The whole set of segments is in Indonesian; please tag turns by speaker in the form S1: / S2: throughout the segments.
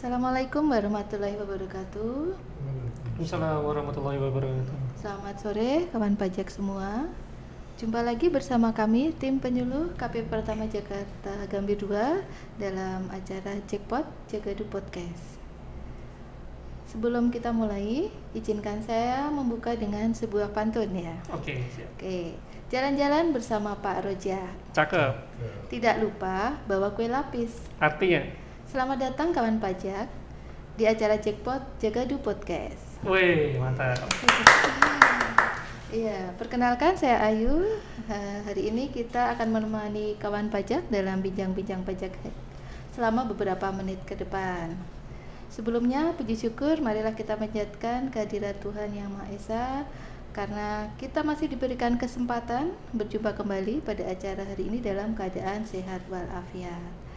S1: Assalamualaikum warahmatullahi wabarakatuh.
S2: Waalaikumsalam warahmatullahi wabarakatuh.
S1: Selamat sore kawan pajak semua. Jumpa lagi bersama kami tim penyuluh KP Pratama Jakarta Gambir 2 dalam acara Jackpot Jagadu Podcast. Sebelum kita mulai, izinkan saya membuka dengan sebuah pantun ya.
S2: Oke, siap.
S1: Oke, jalan-jalan bersama Pak Roja.
S2: Cakep.
S1: Tidak lupa bawa kue lapis.
S2: Artinya,
S1: Selamat datang kawan pajak di acara Jackpot Jagadu Podcast.
S2: wih, mantap.
S1: Iya, perkenalkan saya Ayu. Hari ini kita akan menemani kawan pajak dalam bincang-bincang pajak selama beberapa menit ke depan. Sebelumnya, puji syukur marilah kita panjatkan kehadirat Tuhan Yang Maha Esa karena kita masih diberikan kesempatan berjumpa kembali pada acara hari ini dalam keadaan sehat walafiat.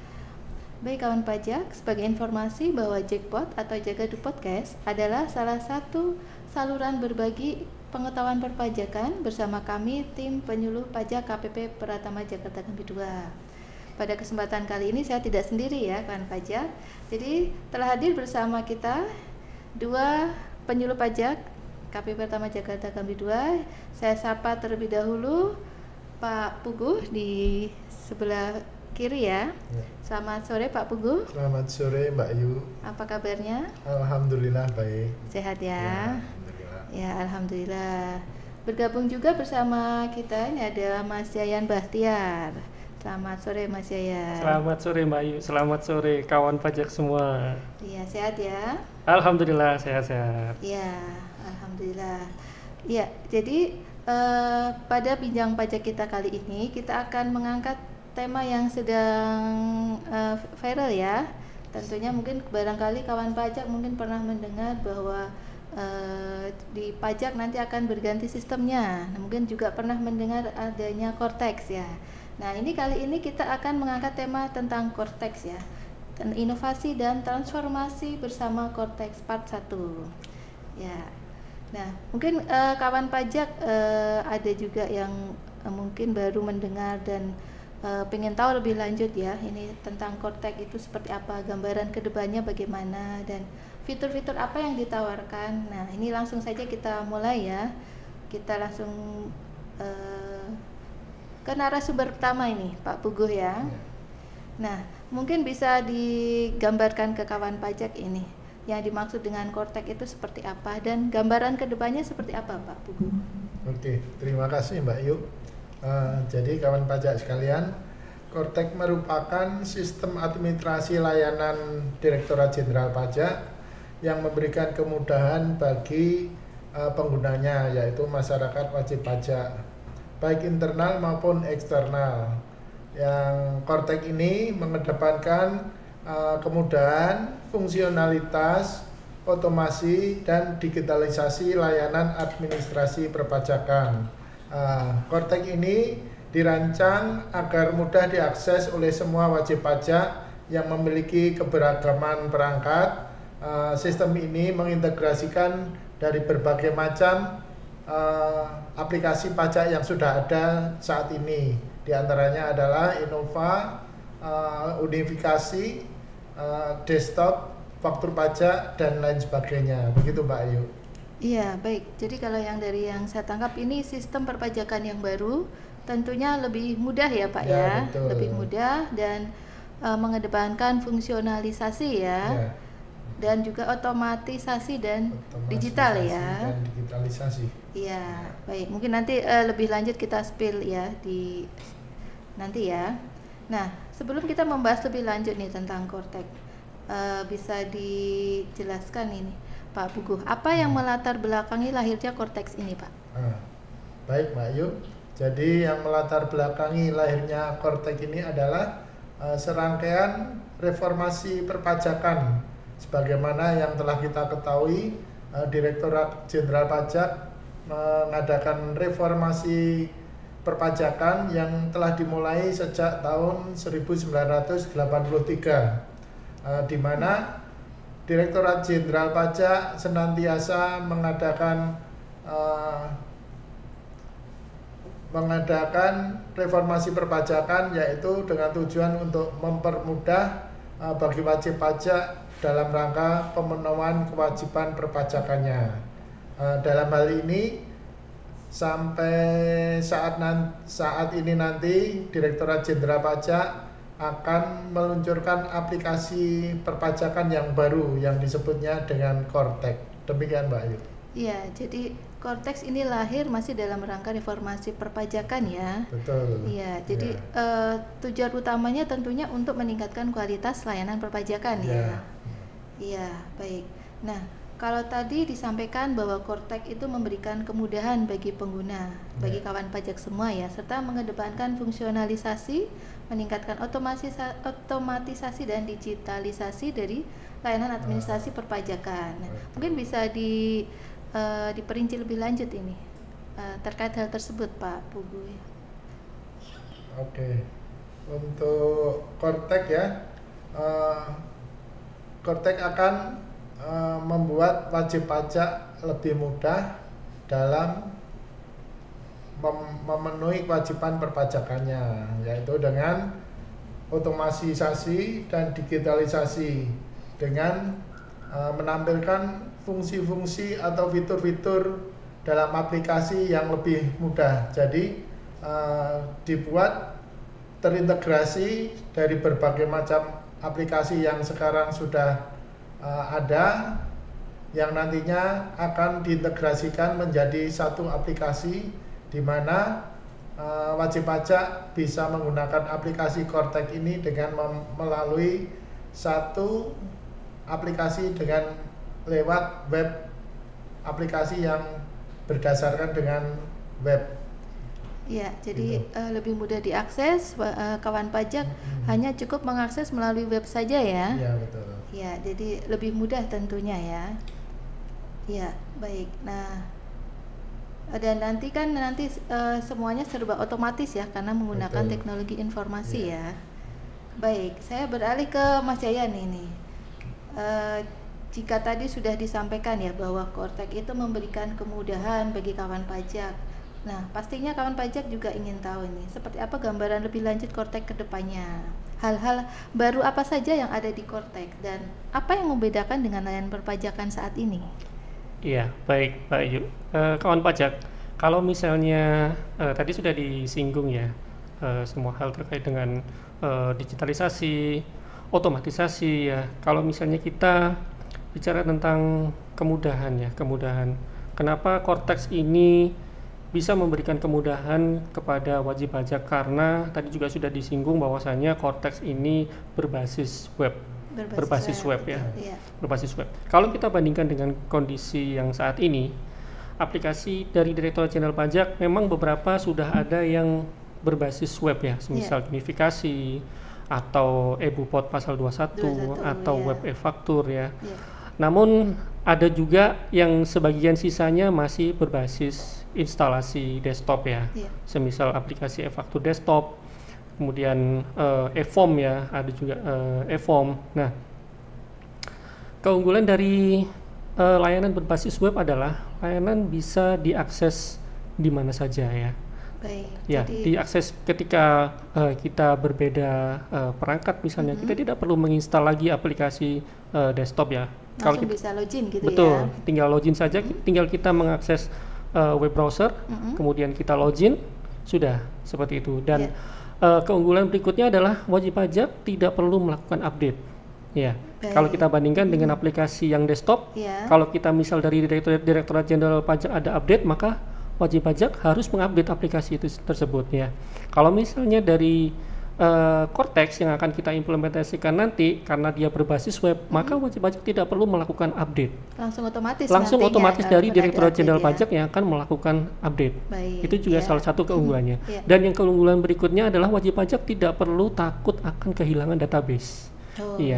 S1: Baik kawan pajak, sebagai informasi bahwa Jackpot atau Jagadu Podcast adalah salah satu saluran berbagi pengetahuan perpajakan bersama kami tim penyuluh pajak KPP Pratama Jakarta Gambir 2. Pada kesempatan kali ini saya tidak sendiri ya kawan pajak. Jadi telah hadir bersama kita dua penyuluh pajak KPP Pratama Jakarta Gambir 2. Saya sapa terlebih dahulu Pak Puguh di sebelah kiri ya. Selamat sore Pak Puguh.
S3: Selamat sore Mbak Yu.
S1: Apa kabarnya?
S3: Alhamdulillah baik.
S1: Sehat ya?
S3: Alhamdulillah.
S1: Ya, alhamdulillah. Bergabung juga bersama kita ini ada Mas Yayan Bahtiar. Selamat sore Mas Yayan.
S2: Selamat sore Mbak Ayu, selamat sore kawan pajak semua.
S1: Iya, sehat ya?
S2: Alhamdulillah sehat-sehat.
S1: Iya, alhamdulillah. Iya, jadi pada bincang pajak kita kali ini kita akan mengangkat tema yang sedang viral ya. Tentunya mungkin barangkali kawan pajak mungkin pernah mendengar bahwa di pajak nanti akan berganti sistemnya. Nah, mungkin juga pernah mendengar adanya Cortex ya. Nah, ini kali ini kita akan mengangkat tema tentang Cortex ya. Dan inovasi dan transformasi bersama Cortex Part 1. Ya. Nah, mungkin kawan pajak ada juga yang mungkin baru mendengar dan pengen tahu lebih lanjut ya ini tentang Cortex itu seperti apa, gambaran kedepannya bagaimana dan fitur-fitur apa yang ditawarkan. Nah, ini langsung saja kita mulai ya. Kita langsung ke narasumber pertama ini Pak Puguh ya. Nah, mungkin bisa digambarkan ke kawan pajak ini yang dimaksud dengan Cortex itu seperti apa dan gambaran kedepannya seperti apa Pak Puguh.
S3: Oke, terima kasih Mbak Yu. Jadi kawan pajak sekalian, Cortex merupakan sistem administrasi layanan Direktorat Jenderal Pajak yang memberikan kemudahan bagi penggunanya, yaitu masyarakat wajib pajak, baik internal maupun eksternal. Yang Cortex ini mengedepankan kemudahan, fungsionalitas, otomasi, dan digitalisasi layanan administrasi perpajakan. Cortex ini dirancang agar mudah diakses oleh semua wajib pajak yang memiliki keberagaman perangkat. Sistem ini mengintegrasikan dari berbagai macam aplikasi pajak yang sudah ada saat ini. Di antaranya adalah Innova, Unifikasi, Desktop, Faktur Pajak, dan lain sebagainya. Begitu Mbak Ayu.
S1: Iya, baik. Jadi kalau yang dari yang saya tangkap ini sistem perpajakan yang baru, tentunya lebih mudah ya Pak ya,
S3: betul.
S1: lebih mudah dan mengedepankan fungsionalisasi ya, dan juga otomatisasi dan digital ya.
S3: Dan digitalisasi.
S1: Iya, baik. Mungkin nanti lebih lanjut kita spill ya di nanti ya. Nah, sebelum kita membahas lebih lanjut nih tentang Cortex, bisa dijelaskan ini Pak Puguh, apa yang melatar belakangi lahirnya Cortex ini Pak?
S3: Baik Mbak Yu, jadi yang melatar belakangi lahirnya Cortex ini adalah serangkaian reformasi perpajakan. Sebagaimana yang telah kita ketahui, Direktorat Jenderal Pajak mengadakan reformasi perpajakan yang telah dimulai sejak tahun 1983, di mana Direktorat Jenderal Pajak senantiasa mengadakan reformasi perpajakan, yaitu dengan tujuan untuk mempermudah bagi wajib pajak dalam rangka pemenuhan kewajiban perpajakannya. Dalam hal ini sampai saat ini nanti Direktorat Jenderal Pajak akan meluncurkan aplikasi perpajakan yang baru yang disebutnya dengan Kortek. Demikian Mbak Ayu.
S1: Iya, jadi Kortex ini lahir masih dalam rangka reformasi perpajakan ya.
S3: Betul.
S1: Iya, jadi tujuan utamanya tentunya untuk meningkatkan kualitas layanan perpajakan ya. Iya, baik. Nah, kalau tadi disampaikan bahwa Kortek itu memberikan kemudahan bagi pengguna, bagi kawan pajak semua ya, serta mengedepankan fungsionalisasi, meningkatkan otomatisasi dan digitalisasi dari layanan administrasi perpajakan. Nah, mungkin bisa diperinci lebih lanjut ini terkait hal tersebut, Pak Pugu.
S3: Oke, untuk Kortek ya, Kortek akan membuat wajib pajak lebih mudah dalam memenuhi kewajiban perpajakannya, yaitu dengan otomatisasi dan digitalisasi dengan menampilkan fungsi-fungsi atau fitur-fitur dalam aplikasi yang lebih mudah. Jadi dibuat terintegrasi dari berbagai macam aplikasi yang sekarang sudah ada, yang nantinya akan diintegrasikan menjadi satu aplikasi di mana wajib pajak bisa menggunakan aplikasi Kortek ini dengan melalui satu aplikasi dengan lewat web, aplikasi yang berdasarkan dengan web.
S1: Ya, jadi lebih mudah diakses, kawan pajak hanya cukup mengakses melalui web saja ya.
S3: Iya, betul.
S1: Ya, jadi lebih mudah tentunya ya. Ya, baik. Nah, dan nanti semuanya serba otomatis ya karena menggunakan teknologi informasi ya. Baik, saya beralih ke Mas Yayan ini. Jika tadi sudah disampaikan ya bahwa Kortek itu memberikan kemudahan bagi kawan pajak. Nah, pastinya kawan pajak juga ingin tahu ini seperti apa gambaran lebih lanjut Kortek ke depannya. Hal-hal baru apa saja yang ada di Kortek dan apa yang membedakan dengan layanan perpajakan saat ini?
S2: Iya, baik Pak Ayu. Kawan pajak, kalau misalnya tadi sudah disinggung ya, semua hal terkait dengan digitalisasi, otomatisasi ya. Kalau misalnya kita bicara tentang kemudahan. Kenapa Kortex ini bisa memberikan kemudahan kepada wajib pajak? Karena tadi juga sudah disinggung bahwasanya Kortex ini berbasis web. Berbasis web ya. Berbasis web. Kalau kita bandingkan dengan kondisi yang saat ini, aplikasi dari Direktorat Jenderal Pajak memang beberapa sudah ada yang berbasis web ya, semisal gamifikasi atau e-Bupot pasal 21 atau web e-faktur ya. Namun ada juga yang sebagian sisanya masih berbasis instalasi desktop ya, semisal aplikasi e-faktur desktop, kemudian e-form ya, ada juga e-form. Nah, keunggulan dari layanan berbasis web adalah layanan bisa diakses di mana saja ya.
S1: Baik,
S2: ya, diakses ketika kita berbeda perangkat misalnya, kita tidak perlu menginstal lagi aplikasi desktop ya.
S1: Kalau kita bisa login gitu
S2: betul, ya. Tinggal login saja, tinggal kita mengakses web browser, kemudian kita login, sudah seperti itu. Dan keunggulan berikutnya adalah wajib pajak tidak perlu melakukan update. Ya, kalau kita bandingkan dengan aplikasi yang desktop, kalau kita misal dari Direktorat Jenderal Pajak ada update, maka wajib pajak harus mengupdate aplikasi itu tersebut ya. Kalau misalnya dari Kortex yang akan kita implementasikan nanti, karena dia berbasis web, maka wajib pajak tidak perlu melakukan update. Langsung otomatis dari Direktorat Jenderal Pajak yang akan melakukan update. Itu juga salah satu keunggulannya. Dan yang keunggulan berikutnya adalah wajib pajak tidak perlu takut akan kehilangan database.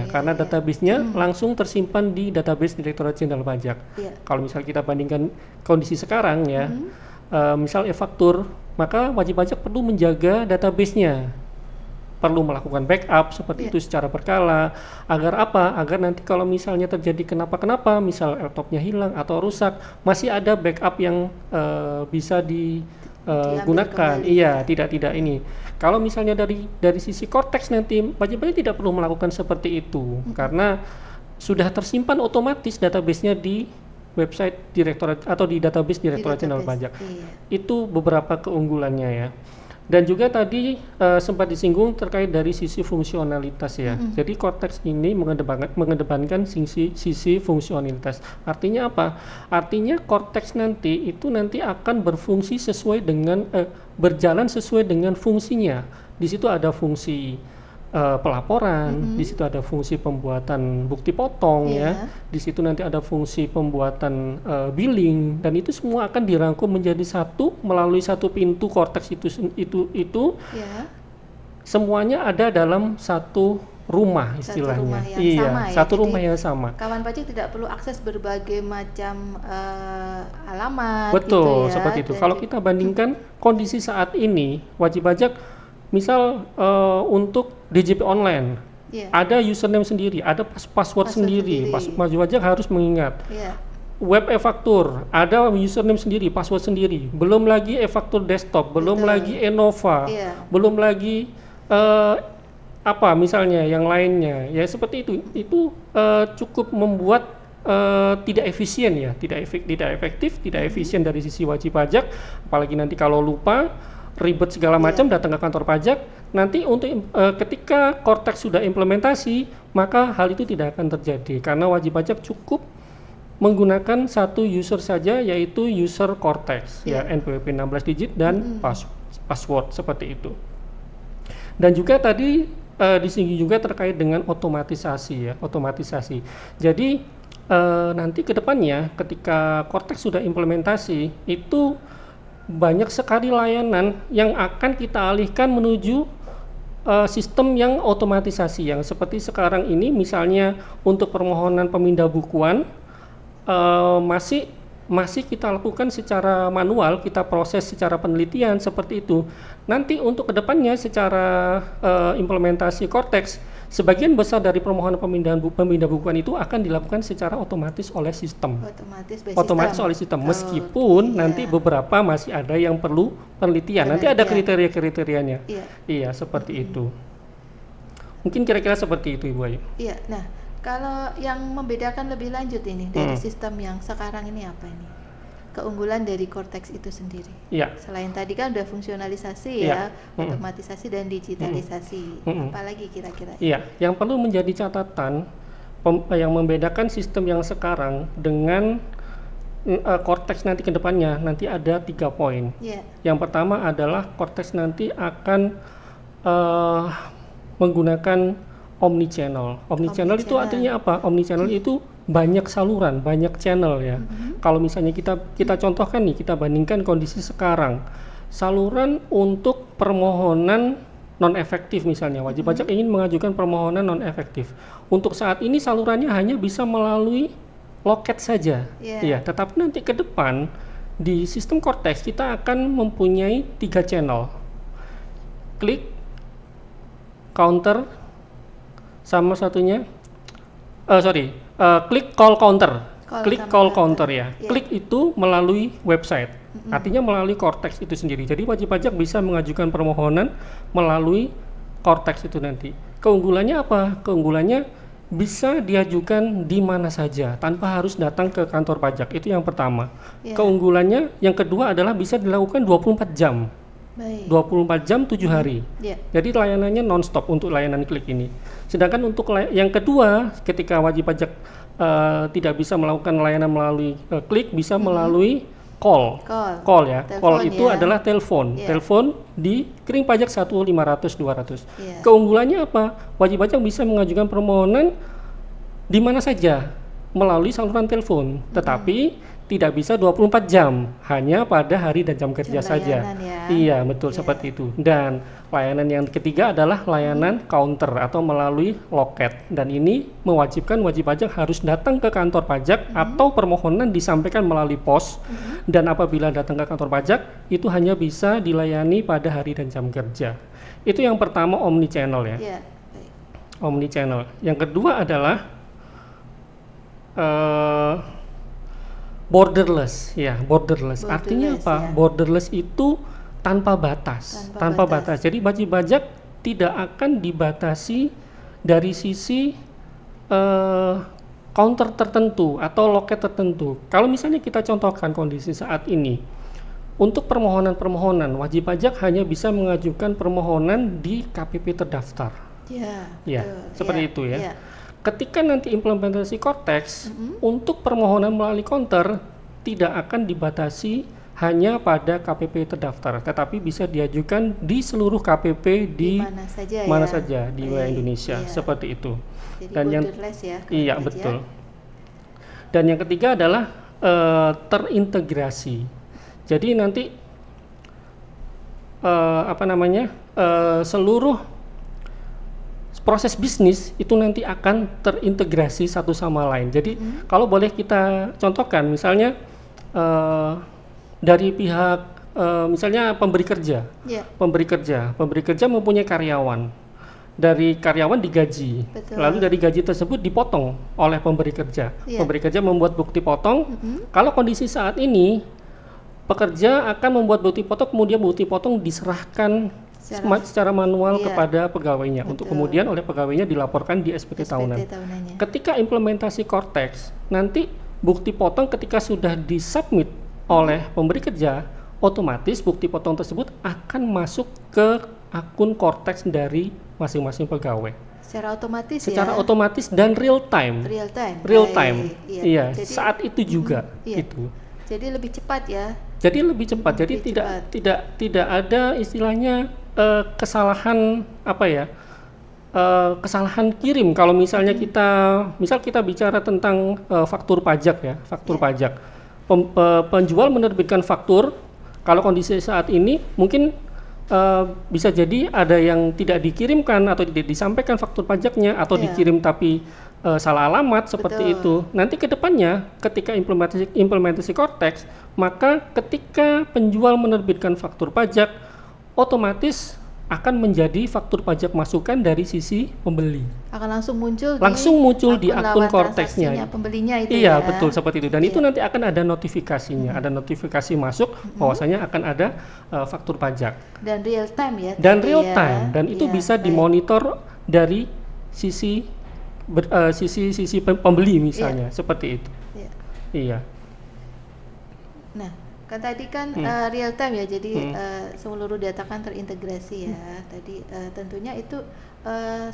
S2: Karena database-nya langsung tersimpan di database Direktorat Jenderal Pajak. Kalau misal kita bandingkan kondisi sekarang ya, misal e-faktur, maka wajib pajak perlu menjaga database-nya, perlu melakukan backup seperti itu secara berkala, agar apa? Agar nanti kalau misalnya terjadi kenapa-kenapa, misal laptopnya hilang atau rusak, masih ada backup yang bisa digunakan. Tidak ini. Kalau misalnya dari sisi Cortex nanti wajib pajak tidak perlu melakukan seperti itu karena sudah tersimpan otomatis database-nya di website Direktorat atau di database Direktorat Jenderal Pajak. Itu beberapa keunggulannya ya. Dan juga tadi sempat disinggung terkait dari sisi fungsionalitas ya. Jadi Cortex ini mengedepankan sisi fungsionalitas. Artinya apa? Artinya Cortex nanti akan berfungsi sesuai dengan berjalan sesuai dengan fungsinya. Di situ ada fungsi pelaporan, di situ ada fungsi pembuatan bukti potong ya, di situ nanti ada fungsi pembuatan billing, dan itu semua akan dirangkum menjadi satu melalui satu pintu Cortex itu semuanya ada dalam satu rumah istilahnya. Satu rumah yang sama.
S1: Kawan pajak tidak perlu akses berbagai macam alamat.
S2: Betul,
S1: gitu ya.
S2: seperti itu. Kalau kita bandingkan kondisi saat ini, wajib pajak misal untuk DJP online ada username sendiri, ada password sendiri. Wajib pajak harus mengingat. Web e-faktur ada username sendiri, password sendiri. Belum lagi e-faktur desktop, belum lagi Enova, belum lagi apa misalnya yang lainnya. Ya seperti itu. Itu cukup membuat tidak efisien ya, tidak efektif, tidak efisien dari sisi wajib pajak. Apalagi nanti kalau lupa, ribet segala macam datang ke kantor pajak. Nanti untuk ketika Cortex sudah implementasi, maka hal itu tidak akan terjadi karena wajib pajak cukup menggunakan satu user saja, yaitu user Cortex ya, NPWP 16 digit dan password seperti itu. Dan juga tadi disinggung juga terkait dengan otomatisasi ya, otomatisasi. Jadi nanti ke depannya ketika Cortex sudah implementasi, itu banyak sekali layanan yang akan kita alihkan menuju sistem yang otomatisasi, yang seperti sekarang ini misalnya untuk permohonan pemindah bukuan masih kita lakukan secara manual, kita proses secara penelitian seperti itu. Nanti untuk kedepannya secara implementasi Cortex, sebagian besar dari permohonan pemindah bukuan itu akan dilakukan secara otomatis oleh sistem. Otomatis oleh sistem. Meskipun nanti beberapa masih ada yang perlu penelitian. Nanti ada kriteria-kriterianya. Iya, seperti itu. Mungkin kira-kira seperti itu, Ibu Ayu.
S1: Iya. Nah, kalau yang membedakan lebih lanjut ini dari sistem yang sekarang ini apa ini? Keunggulan dari Cortex itu sendiri. Selain tadi kan udah fungsionalisasi otomatisasi dan digitalisasi. Apalagi kira-kira?
S2: Yang perlu menjadi catatan yang membedakan sistem yang sekarang dengan Cortex nanti ke depannya nanti ada 3 poin. Yang pertama adalah Cortex nanti akan menggunakan omnichannel. Omnichannel itu artinya apa? Omnichannel itu banyak saluran, banyak channel ya. Kalau misalnya kita contohkan nih, kita bandingkan kondisi sekarang, saluran untuk permohonan non efektif misalnya, wajib pajak ingin mengajukan permohonan non efektif. Untuk saat ini salurannya hanya bisa melalui loket saja. Tetapi nanti ke depan di sistem Cortex kita akan mempunyai 3 channel. Klik, counter, sama satunya klik call counter. Klik call counter ya. Klik itu melalui website. Artinya melalui Cortex itu sendiri. Jadi wajib pajak bisa mengajukan permohonan melalui Cortex itu nanti. Keunggulannya apa? Keunggulannya bisa diajukan di mana saja tanpa harus datang ke kantor pajak. Itu yang pertama. Keunggulannya yang kedua adalah bisa dilakukan 24 jam. 24 jam 7 hari. Jadi layanannya non-stop untuk layanan klik ini. Sedangkan untuk yang kedua, ketika wajib pajak tidak bisa melakukan layanan melalui klik, bisa melalui call ya. Telepon, call itu adalah telepon. Telepon di Kering Pajak 1-500-200. Keunggulannya apa? Wajib pajak bisa mengajukan permohonan di mana saja melalui saluran telepon. Tetapi tidak bisa 24 jam, hanya pada hari dan jam kerja saja. Iya, betul seperti itu. Dan layanan yang ketiga adalah layanan counter atau melalui loket. Dan ini mewajibkan wajib pajak harus datang ke kantor pajak atau permohonan disampaikan melalui pos. Dan apabila datang ke kantor pajak, itu hanya bisa dilayani pada hari dan jam kerja. Itu yang pertama, omnichannel ya. Omnichannel. Yang kedua adalah borderless. Artinya apa? Borderless itu tanpa batas. Jadi wajib pajak tidak akan dibatasi dari sisi counter tertentu atau loket tertentu. Kalau misalnya kita contohkan kondisi saat ini, untuk permohonan wajib pajak hanya bisa mengajukan permohonan di KPP terdaftar. Ya, seperti itu ya. Ketika nanti implementasi Cortex, untuk permohonan melalui counter tidak akan dibatasi hanya pada KPP terdaftar, tetapi bisa diajukan di seluruh KPP di mana saja di wilayah Indonesia, seperti itu.
S1: Jadi
S2: dan yang
S1: ya,
S2: iya betul. Dan yang ketiga adalah terintegrasi. Jadi nanti seluruh proses bisnis itu nanti akan terintegrasi satu sama lain. Jadi kalau boleh kita contohkan, misalnya dari pihak misalnya pemberi kerja, pemberi kerja mempunyai karyawan, dari karyawan digaji, lalu dari gaji tersebut dipotong oleh pemberi kerja. Pemberi kerja membuat bukti potong. Kalau kondisi saat ini, pekerja akan membuat bukti potong, kemudian bukti potong diserahkan secara manual kepada pegawainya, untuk kemudian oleh pegawainya dilaporkan di SPT tahunan. Ketika implementasi Cortex, nanti bukti potong ketika sudah disubmit oleh pemberi kerja, otomatis bukti potong tersebut akan masuk ke akun Cortex dari masing-masing pegawai.
S1: Secara otomatis
S2: secara otomatis dan real time. Iya, jadi, saat itu juga itu.
S1: Jadi lebih cepat ya.
S2: Jadi tidak ada istilahnya kesalahan kesalahan kirim. Kalau misalnya kita bicara tentang faktur pajak ya, pajak. Penjual menerbitkan faktur, kalau kondisi saat ini mungkin bisa jadi ada yang tidak dikirimkan atau tidak disampaikan faktur pajaknya, atau dikirim tapi salah alamat seperti itu. Nanti ke depannya ketika implementasi Cortex, maka ketika penjual menerbitkan faktur pajak, otomatis akan menjadi faktur pajak masukan dari sisi pembeli.
S1: Akan langsung muncul
S2: di akun Cortex-nya.
S1: Pembelinya itu
S2: iya, betul seperti itu. Dan itu nanti akan ada notifikasinya, ada notifikasi masuk bahwasanya akan ada faktur pajak.
S1: Dan real time ya.
S2: Dan itu bisa dimonitor dari sisi pembeli misalnya, seperti itu. Iya.
S1: Nah, kan tadi kan real time ya, jadi seluruh data kan terintegrasi ya. Tadi tentunya itu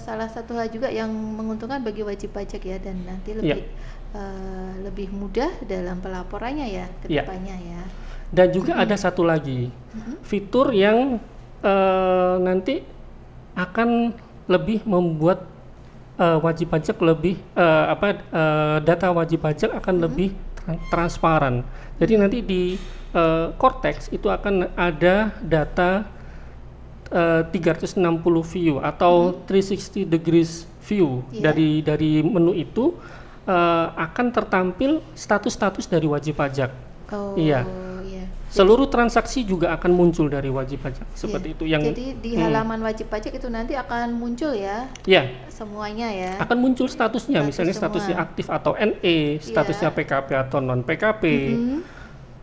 S1: salah satu hal juga yang menguntungkan bagi wajib pajak ya, dan nanti lebih mudah dalam pelaporannya ya ke depannya ya.
S2: Dan juga ada satu lagi fitur yang nanti akan lebih membuat wajib pajak lebih data wajib pajak akan lebih transparan. Jadi nanti di Cortex itu akan ada data 360 view atau 360 degrees view dari menu itu, akan tertampil status-status dari wajib pajak. Seluruh transaksi juga akan muncul dari wajib pajak seperti itu.
S1: Jadi di halaman wajib pajak itu nanti akan muncul ya. Semuanya ya.
S2: Akan muncul statusnya, misalnya statusnya aktif atau NE, statusnya PKP atau non PKP.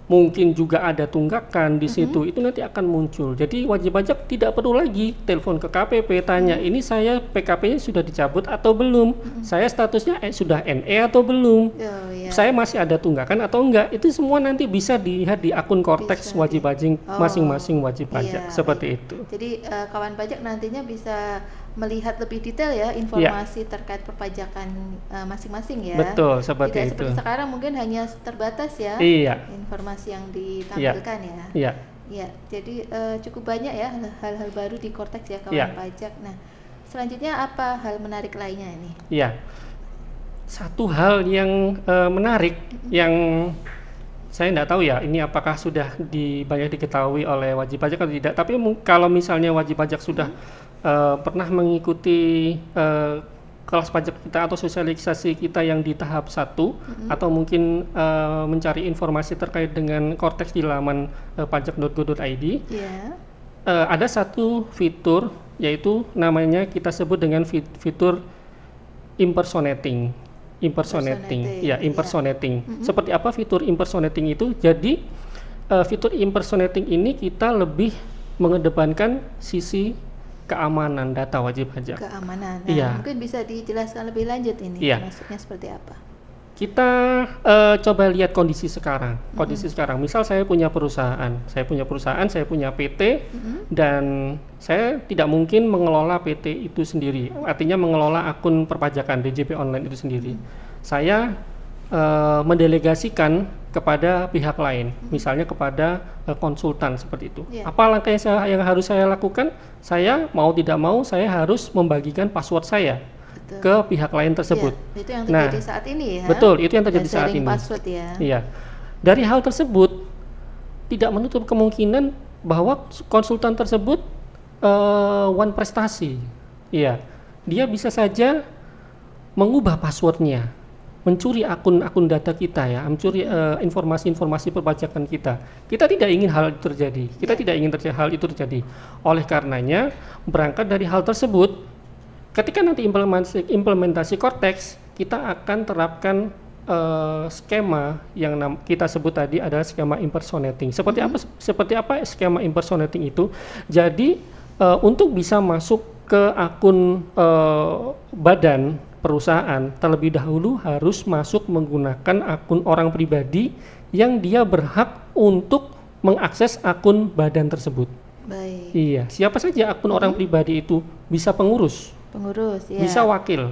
S2: Mungkin juga ada tunggakan di situ, itu nanti akan muncul. Jadi wajib pajak tidak perlu lagi telepon ke KPP tanya, ini saya PKP-nya sudah dicabut atau belum, saya statusnya sudah NE atau belum, saya masih ada tunggakan atau enggak. Itu semua nanti bisa dilihat di akun Cortex wajib pajak masing-masing wajib pajak, seperti itu.
S1: Jadi kawan pajak nantinya bisa melihat lebih detail ya informasi terkait perpajakan masing-masing ya.
S2: Betul, seperti
S1: Tidak
S2: itu.
S1: Seperti sekarang mungkin hanya terbatas ya informasi yang ditampilkan ya. Jadi cukup banyak ya hal-hal baru di Cortex ya kawan pajak. Nah, selanjutnya apa hal menarik lainnya ini?
S2: Satu hal yang menarik yang saya tidak tahu ya, ini apakah sudah banyak diketahui oleh wajib pajak atau tidak. Tapi kalau misalnya wajib pajak sudah pernah mengikuti kelas pajak kita atau sosialisasi kita yang di tahap 1, atau mungkin mencari informasi terkait dengan Cortex di laman pajak.go.id, ada satu fitur, yaitu namanya kita sebut dengan fitur impersonating. Seperti apa fitur impersonating itu? Jadi fitur impersonating ini kita lebih mengedepankan sisi keamanan data wajib pajak.
S1: Keamanan. Nah,
S2: Iya.
S1: mungkin bisa dijelaskan lebih lanjut ini,
S2: Iya.
S1: maksudnya seperti apa?
S2: Kita coba lihat kondisi sekarang. Kondisi sekarang, misal saya punya perusahaan, saya punya PT, dan saya tidak mungkin mengelola PT itu sendiri. Artinya mengelola akun perpajakan DJP online itu sendiri. Saya mendelegasikan kepada pihak lain, misalnya kepada konsultan seperti itu.
S1: Yeah.
S2: Apa langkah yang harus saya lakukan? Saya mau tidak mau saya harus membagikan password saya ke pihak lain tersebut.
S1: Ya, itu yang terjadi saat ini ya.
S2: Betul, itu yang terjadi saat ini.
S1: Password ya.
S2: Iya. Dari hal tersebut tidak menutup kemungkinan bahwa konsultan tersebut one prestasi. Iya. Dia bisa saja mengubah passwordnya, mencuri akun-akun data kita ya, mencuri informasi-informasi perpajakan kita. Kita tidak ingin hal itu terjadi. Kita tidak ingin hal itu terjadi. Oleh karenanya, berangkat dari hal tersebut, ketika nanti implementasi Cortex, kita akan terapkan skema yang kita sebut tadi adalah skema impersonating. Seperti apa skema impersonating itu? Jadi untuk bisa masuk ke akun badan perusahaan, terlebih dahulu harus masuk menggunakan akun orang pribadi yang dia berhak untuk mengakses akun badan tersebut.
S1: Baik.
S2: Iya, siapa saja akun orang pribadi itu? Bisa pengurus,
S1: ya.
S2: bisa wakil,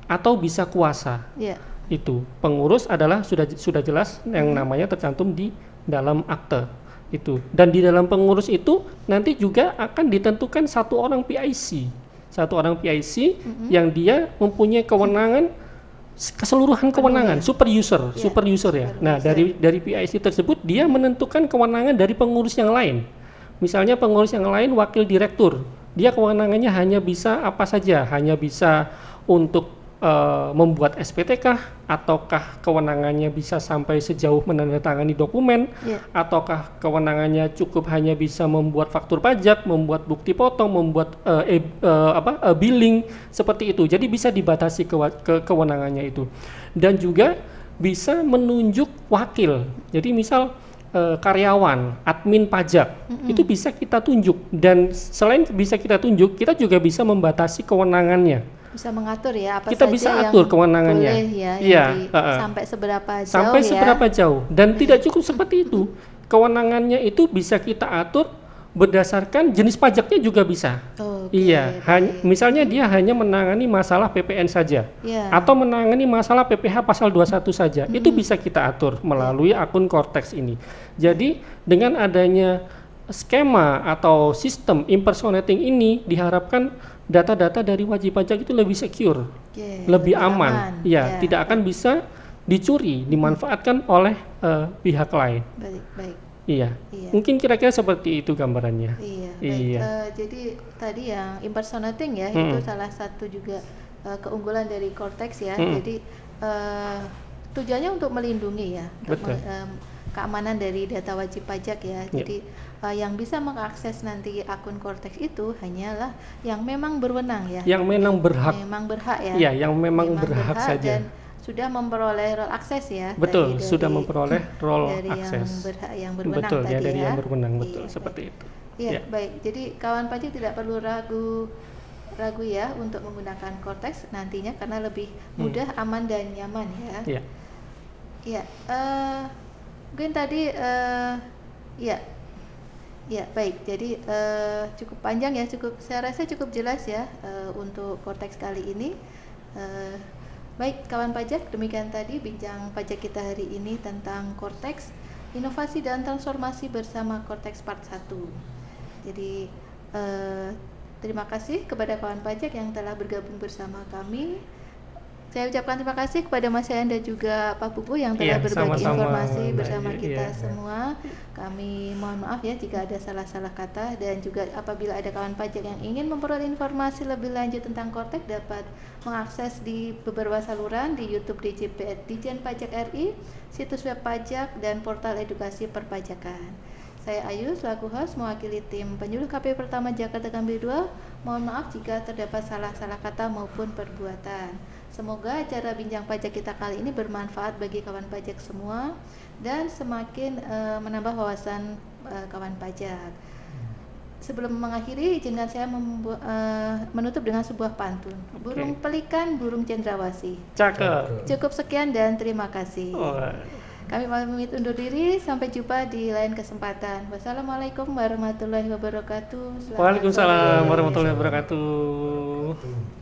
S2: atau bisa kuasa.
S1: Ya.
S2: Itu pengurus adalah sudah jelas yang namanya tercantum di dalam akte itu. Dan di dalam pengurus itu nanti juga akan ditentukan satu orang PIC. Yang dia mempunyai kewenangan, keseluruhan kewenangan, super user ya. Nah, dari PIC tersebut dia menentukan kewenangan dari pengurus yang lain. Misalnya pengurus yang lain wakil direktur, dia kewenangannya hanya bisa apa saja, hanya bisa untuk membuat SPT-kah, ataukah kewenangannya bisa sampai sejauh menandatangani dokumen, ataukah kewenangangannya cukup hanya bisa membuat faktur pajak, membuat bukti potong, membuat billing seperti itu. Jadi bisa dibatasi kewenangannya itu. Dan juga bisa menunjuk wakil. Jadi misal karyawan, admin pajak, itu bisa kita tunjuk. Dan selain bisa kita tunjuk, kita juga bisa membatasi kewenangannya.
S1: Bisa mengatur ya apa
S2: kita
S1: saja
S2: bisa
S1: yang
S2: atur kewenangannya
S1: boleh ya, sampai seberapa jauh
S2: dan tidak cukup seperti itu. Kewenangannya itu bisa kita atur berdasarkan jenis pajaknya juga bisa. Misalnya dia hanya menangani masalah PPN saja, atau menangani masalah PPh pasal 21 saja. Itu bisa kita atur melalui akun Cortex ini. Jadi dengan adanya skema atau sistem impersonating ini diharapkan data-data dari wajib pajak itu lebih secure, lebih aman. Tidak akan bisa dicuri, dimanfaatkan oleh pihak lain.
S1: Baik.
S2: Iya. Mungkin kira-kira seperti itu gambarannya.
S1: Jadi tadi yang impersonating ya, itu salah satu juga keunggulan dari Cortex ya. Jadi tujuannya untuk melindungi ya, untuk keamanan dari data wajib pajak ya. Jadi yang bisa mengakses nanti akun Cortex itu hanyalah yang memang berwenang ya. Yang
S2: memang berhak.
S1: Memang berhak ya.
S2: Iya, yang memang berhak saja.
S1: Dan sudah memperoleh role akses ya.
S2: Betul, sudah memperoleh role akses.
S1: Yang berwenang
S2: betul,
S1: tadi
S2: ya. Dari yang berwenang,
S1: Iya,
S2: betul, seperti itu.
S1: Iya, baik. Jadi kawan pajak tidak perlu ragu ya untuk menggunakan Cortex nantinya karena lebih mudah, aman dan nyaman ya.
S2: Iya.
S1: Iya, mungkin tadi ya baik. Jadi cukup panjang ya, saya rasa cukup jelas ya untuk Cortex kali ini. Baik kawan pajak, demikian tadi bincang pajak kita hari ini tentang Cortex, inovasi dan transformasi bersama Cortex Part 1. Jadi terima kasih kepada kawan pajak yang telah bergabung bersama kami. Saya ucapkan terima kasih kepada Mas Yayan dan juga Pak Pupu yang telah berbagi informasi bersama kita semua. Kami mohon maaf ya jika ada salah-salah kata, dan juga apabila ada kawan pajak yang ingin memperoleh informasi lebih lanjut tentang Cortex dapat mengakses di beberapa saluran di YouTube DJP Dijen Pajak RI, situs web pajak, dan portal edukasi perpajakan. Saya Ayu selaku host mewakili tim penyuluh KPU Pertama Jakarta Gambir 2. Mohon maaf jika terdapat salah-salah kata maupun perbuatan. Semoga acara bincang pajak kita kali ini bermanfaat bagi kawan pajak semua dan semakin menambah wawasan kawan pajak. sebelum mengakhiri, izinkan saya menutup dengan sebuah pantun. Burung pelikan, burung cendrawasih.
S2: Cakep.
S1: Cukup sekian dan terima kasih. Kami pamit undur diri, sampai jumpa di lain kesempatan. Wassalamualaikum warahmatullahi wabarakatuh.
S2: Waalaikumsalam warahmatullahi wabarakatuh.